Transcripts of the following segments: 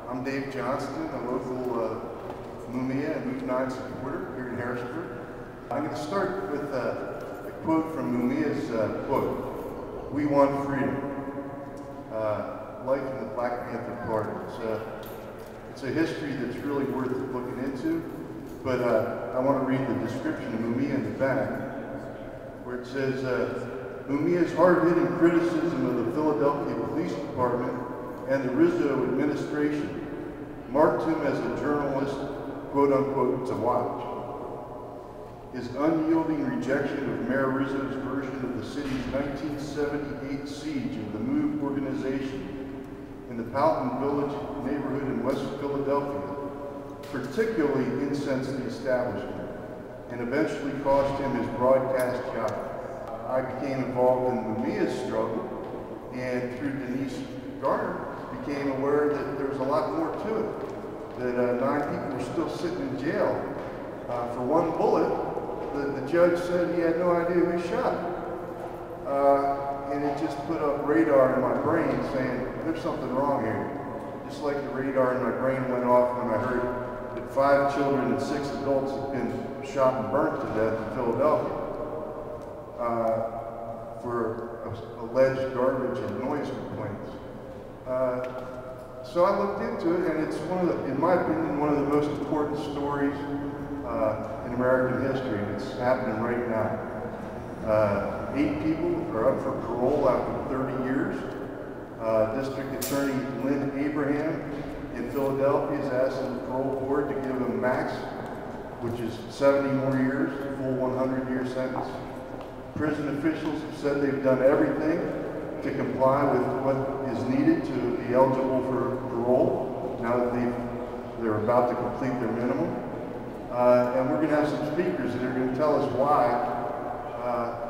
I'm Dave Johnston, a local Mumia and Move 9 supporter here in Harrisburg. I'm going to start with a quote from Mumia's book, "We Want Freedom, Life in the Black Panther Party." It's a history that's really worth looking into, but I want to read the description of Mumia in the back, where it says, Mumia's hard-hitting criticism of the Philadelphia Police Department and the Rizzo administration marked him as a journalist, quote-unquote, to watch. His unyielding rejection of Mayor Rizzo's version of the city's 1978 siege of the MOVE organization in the Powelton Village neighborhood in West Philadelphia particularly incensed the establishment and eventually cost him his broadcast job. I became involved in Mumia's struggle, and through Denise Garner, became aware that there was a lot more to it, that 9 people were still sitting in jail for one bullet. The judge said he had no idea who shot it. And it just put up radar in my brain saying, there's something wrong here. Just like the radar in my brain went off when I heard that 5 children and 6 adults had been shot and burnt to death in Philadelphia for alleged garbage and noise complaints. So I looked into it, and it's in my opinion, one of the most important stories in American history, and it's happening right now. 8 people are up for parole after 30 years. District Attorney Lynn Abraham in Philadelphia is asking the Parole Board to give him max, which is 70 more years, full 100-year sentence. Prison officials have said they've done everything to comply with what is needed to be eligible for parole now that they're about to complete their minimum. And we're going to have some speakers that are going to tell us why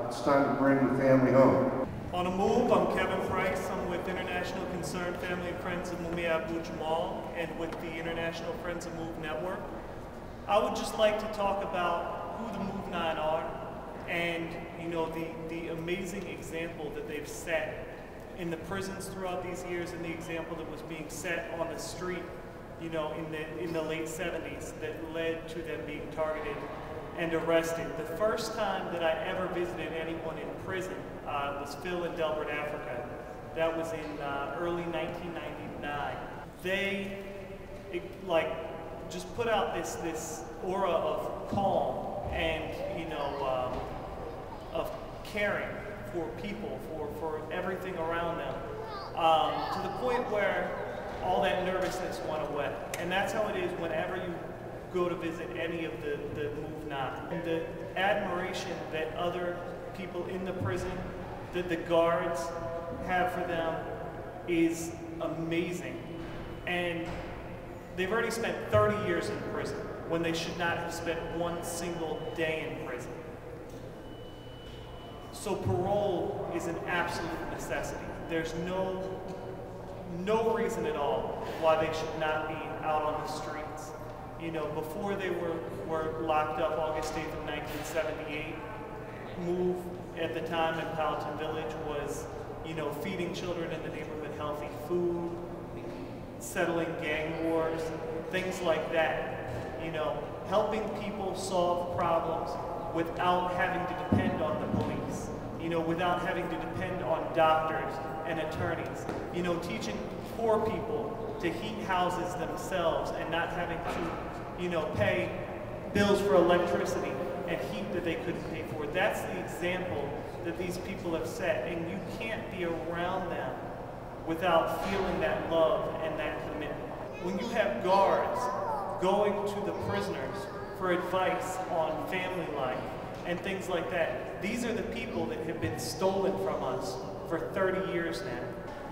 it's time to bring the family home. On a Move, I'm Kevin Price. I'm with International Concerned Family and Friends of Mumia Abu Jamal and with the International Friends of Move Network. I would just like to talk about who the Move 9 are and, you know, the amazing example that they've set in the prisons throughout these years and the example that was being set on the street, you know, in the late 70s that led to them being targeted and arrested. The first time that I ever visited anyone in prison was Phil in Delbert, Africa. That was in early 1999. They just put out this aura of calm and, you know, of caring for people, for everything around them, to the point where all that nervousness went away. And that's how it is whenever you go to visit any of the Move 9. And the admiration that other people in the prison, that the guards have for them is amazing. And they've already spent 30 years in prison when they should not have spent one single day in prison. So parole is an absolute necessity. There's no reason at all why they should not be out on the streets. You know, before they were locked up August 8th of 1978, Move at the time in Powelton Village was, you know, feeding children in the neighborhood healthy food, settling gang wars, things like that. You know, helping people solve problems without having to depend on the police. You know, without having to depend on doctors and attorneys. You know, teaching poor people to heat houses themselves and not having to, you know, pay bills for electricity and heat that they couldn't pay for. That's the example that these people have set, and you can't be around them without feeling that love and that commitment. When you have guards going to the prisoners for advice on family life and things like that, these are the people that have been stolen from us for 30 years now.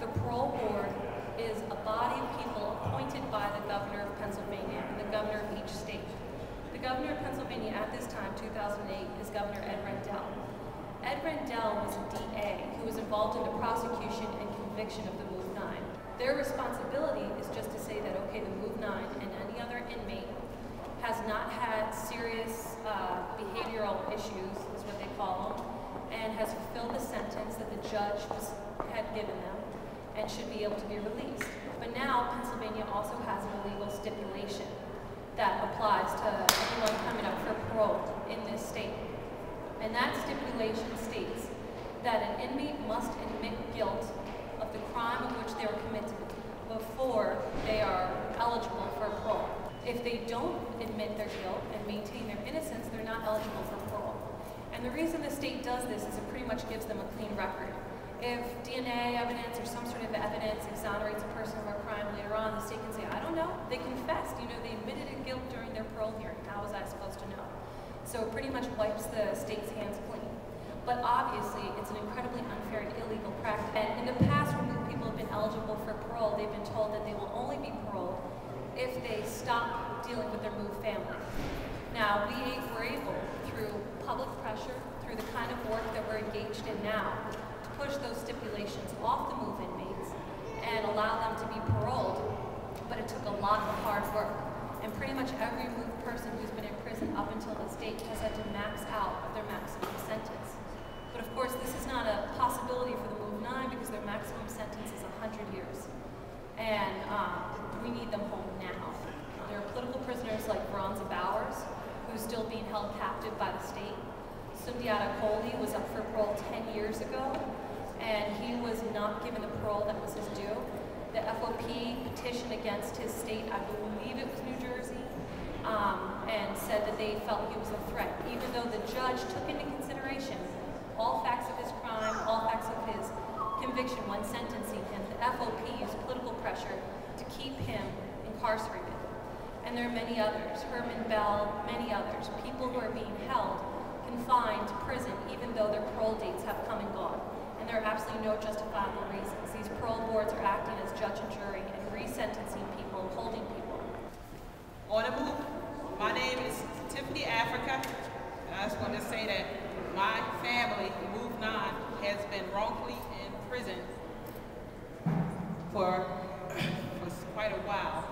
The Parole Board is a body of people appointed by the governor of Pennsylvania and the governor of each state. The governor of Pennsylvania at this time, 2008, is Governor Ed Rendell. Ed Rendell was a DA who was involved in the prosecution and conviction of the Move 9. Their responsibility is just to say that, okay, the Move 9 and any other inmate has not had serious behavioral issues, is what they call them, and has fulfilled the sentence that the judge had given them and should be able to be released. But that applies to anyone coming up for parole in this state. And that stipulation states that an inmate must admit guilt of the crime of which they were committed before they are eligible for parole. If they don't admit their guilt and maintain their innocence, they're not eligible for parole. And the reason the state does this is it pretty much gives them a clean record. If DNA evidence or some sort of evidence exonerates a person of a crime later on, the state can say, I don't know, they confessed, they admitted a guilt during their parole hearing. How was I supposed to know? So it pretty much wipes the state's hands clean. But obviously, it's an incredibly unfair and illegal practice. And in the past, when people have been eligible for parole, they've been told that they will only be paroled if they stop dealing with their moved family. Now, we were able, through public pressure, through the kind of work that we're engaged in now, to push those stipulations off the move inmates and allow them to be paroled, but it took a lot of hard work. And pretty much every moved person who's been in prison up until this date has had to max out of their maximum sentence. But of course, this is not a possibility for the Move 9 because their maximum sentence is 100 years. And we need them home now. There are political prisoners like Veronza Bowers, who's still being held captive by the state. Sundiata Kohli was up for parole 10 years ago, and he was not given the parole that was his due. The FOP petitioned against his state, I believe it was New Jersey, and said that they felt he was a threat, even though the judge took into consideration all facts of his crime, all facts of his conviction when sentencing him. The FOP used political pressure to keep him incarcerated. And there are many others, Herman Bell, many others, people who are being held confined to prison even though their parole dates have come and gone. And there are absolutely no justifiable reasons. These parole boards are acting as judge and jury and resentencing people, holding people. On the move, my name is Tiffany Africa, and I just want to say that my family, Move 9, has been wrongfully in prison for quite a while,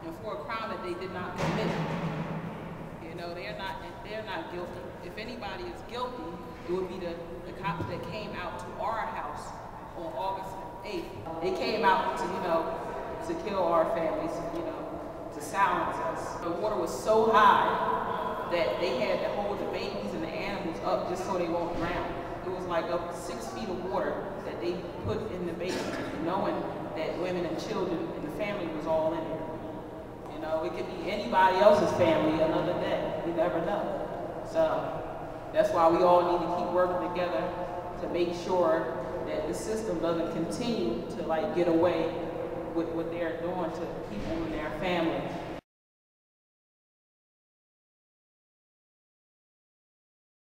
and for a crime that they did not commit. They're not guilty. If anybody is guilty, it would be the cops that came out to our house on August 8th. They came out to kill our families, to silence us. The water was so high that they had to hold the babies and the animals up just so they won't drown. It was like up to 6 feet of water that they put in the basement, knowing that women and children and the family was all in there. It could be anybody else's family another day. You never know. So that's why we all need to keep working together to make sure that the system doesn't continue to get away with what they're doing to people and their families.